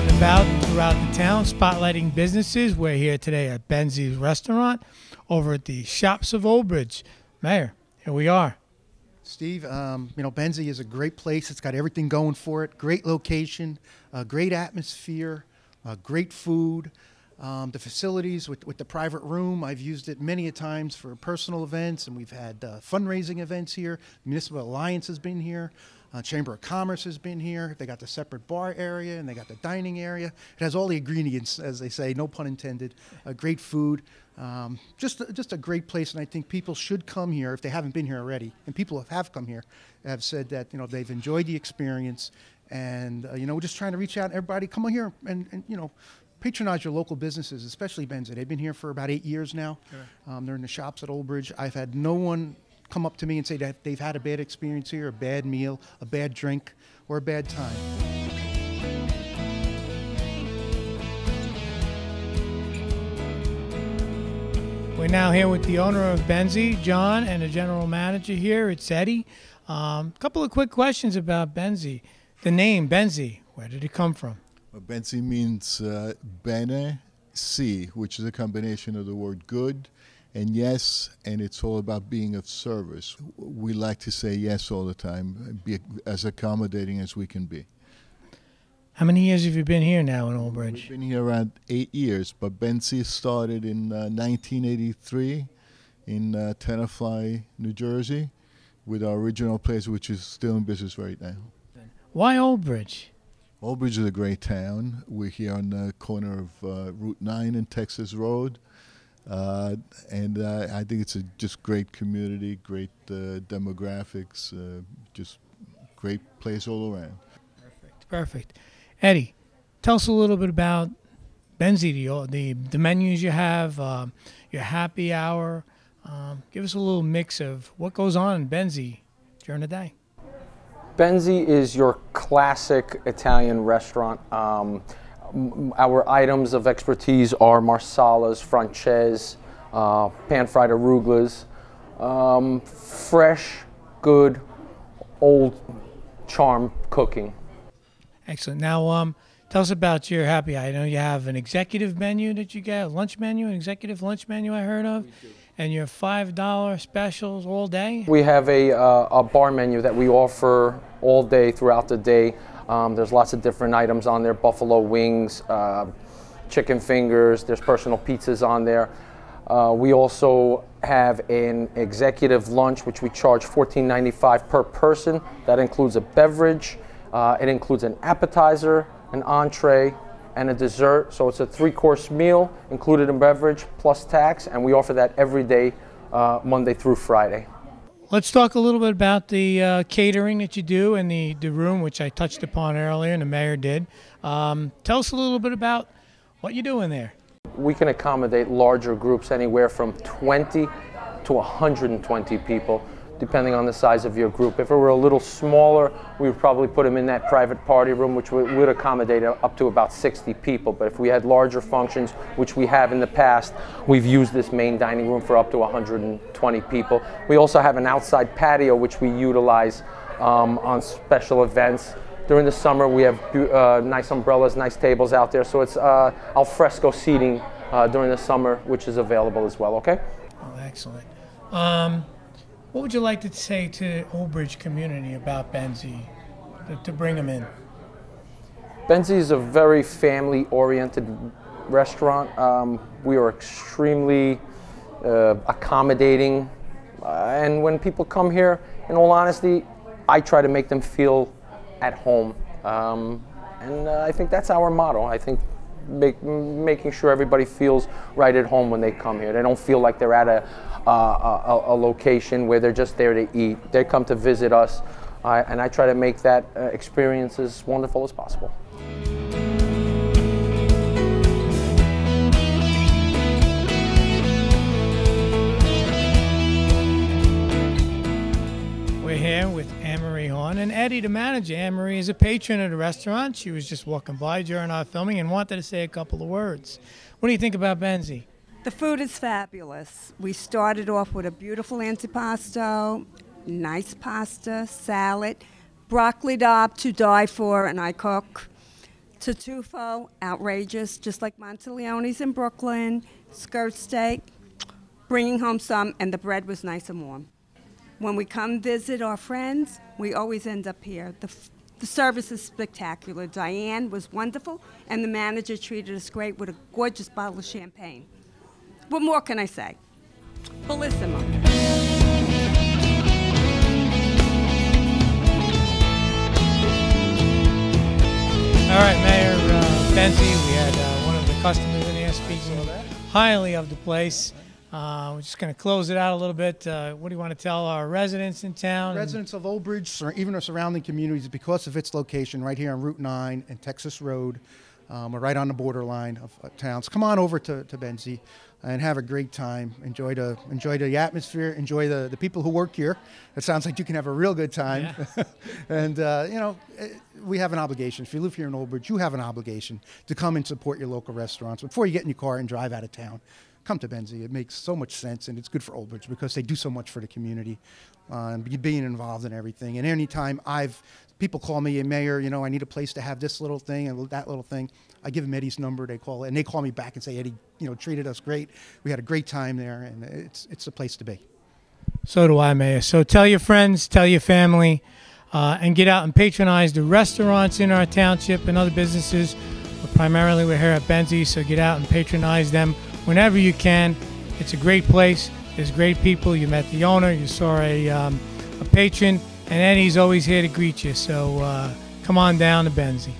out and about throughout the town, spotlighting businesses. We're here today at Bensi Restaurant over at the Shops of Old Bridge. Mayor, here we are. Steve, Bensi is a great place. It's got everything going for it. Great location, great atmosphere, great food. The facilities with the private room, I've used it many a times for personal events, and we've had fundraising events here. Municipal Alliance has been here. Chamber of Commerce has been here. They got the separate bar area and they got the dining area. It has all the ingredients, as they say, no pun intended. Great food, just a great place, and I think people should come here if they haven't been here already. And people have come here have said that they've enjoyed the experience, and we're just trying to reach out. Everybody, come on here and patronize your local businesses, especially Bensi. They've been here for about 8 years now. Okay. They're in the Shops at Old Bridge. I've had no one come up to me and say that they've had a bad experience here, a bad meal, a bad drink, or a bad time. We're now here with the owner of Bensi, John, and the general manager here. It's Eddie. A couple of quick questions about Bensi. The name Bensi, where did it come from? Well, Bensi means bene si, which is a combination of the word good and yes, and it's all about being of service. We like to say yes all the time, be as accommodating as we can be. How many years have you been here now in Old Bridge? We've been here around 8 years, but Bensi started in 1983 in Tenafly, New Jersey, with our original place, which is still in business right now. Why Old Bridge? Old Bridge is a great town. We're here on the corner of Route 9 and Texas Road. And I think it's a just great community, great demographics, just great place all around. Perfect. Eddie, tell us a little bit about Bensi, the menus you have, your happy hour. Give us a little mix of what goes on in Bensi during the day. Bensi is your classic Italian restaurant. Our items of expertise are marsalas, frances, pan-fried aruglas, fresh, good, old charm cooking. Excellent. Now, tell us about your happy hour. I know you have an executive menu that you get, a lunch menu, an executive lunch menu I heard of, and your $5 specials all day? We have a bar menu that we offer all day throughout the day. There's lots of different items on there, buffalo wings, chicken fingers, there's personal pizzas on there. We also have an executive lunch, which we charge $14.95 per person. That includes a beverage, it includes an appetizer, an entree, and a dessert. So it's a 3-course meal, included in beverage, plus tax, and we offer that every day, Monday through Friday. Let's talk a little bit about the catering that you do and the room, which I touched upon earlier and the mayor did. Tell us a little bit about what you do in there. We can accommodate larger groups, anywhere from 20 to 120 people, depending on the size of your group. If it were a little smaller, we would probably put them in that private party room, which would accommodate up to about 60 people. But if we had larger functions, which we have in the past, we've used this main dining room for up to 120 people. We also have an outside patio, which we utilize on special events. During the summer, we have nice umbrellas, nice tables out there. So it's al fresco seating during the summer, which is available as well, okay? Oh, excellent. What would you like to say to the Old Bridge community about Bensi, to bring them in? Bensi is a very family-oriented restaurant. We are extremely accommodating. And when people come here, in all honesty, I try to make them feel at home. And I think that's our motto. I think making sure everybody feels right at home when they come here. They don't feel like they're at a location where they're just there to eat. They come to visit us, and I try to make that experience as wonderful as possible. We're here with Anne-Marie Horn and Eddie, the manager. Anne-Marie is a patron of the restaurant. She was just walking by during our filming and wanted to say a couple of words. What do you think about Bensi? The food is fabulous. We started off with a beautiful antipasto, nice pasta, salad, broccoli rabe to die for, and I cook. Tartufo, outrageous, just like Monteleone's in Brooklyn. Skirt steak, bringing home some, and the bread was nice and warm. When we come visit our friends, we always end up here. The service is spectacular. Diane was wonderful, and the manager treated us great with a gorgeous bottle of champagne. What more can I say? Bellissimo. All right, Mayor Bensi, we had one of the customers in here speaking highly of the place. We're just going to close it out a little bit. What do you want to tell our residents in town? Residents of Old Bridge, or even our surrounding communities, because of its location right here on Route 9 and Texas Road, we're right on the borderline of towns. Come on over to Bensi and have a great time. Enjoy the atmosphere. Enjoy the people who work here. It sounds like you can have a real good time. Yeah. And we have an obligation. If you live here in Old Bridge, you have an obligation to come and support your local restaurants before you get in your car and drive out of town. Come to Bensi. It makes so much sense, and it's good for Old Bridge because they do so much for the community, being involved in everything. And anytime people call me, Mayor, I need a place to have this little thing and that little thing, I give them Eddie's number. They call it, and they call me back and say, Eddie, treated us great. We had a great time there, and it's a place to be. So do I, Mayor. So tell your friends, tell your family, and get out and patronize the restaurants in our township and other businesses. But primarily, we're here at Bensi, so get out and patronize them whenever you can. It's a great place. There's great people. You met the owner. You saw a patron. And Eddie's always here to greet you. So come on down to Bensi.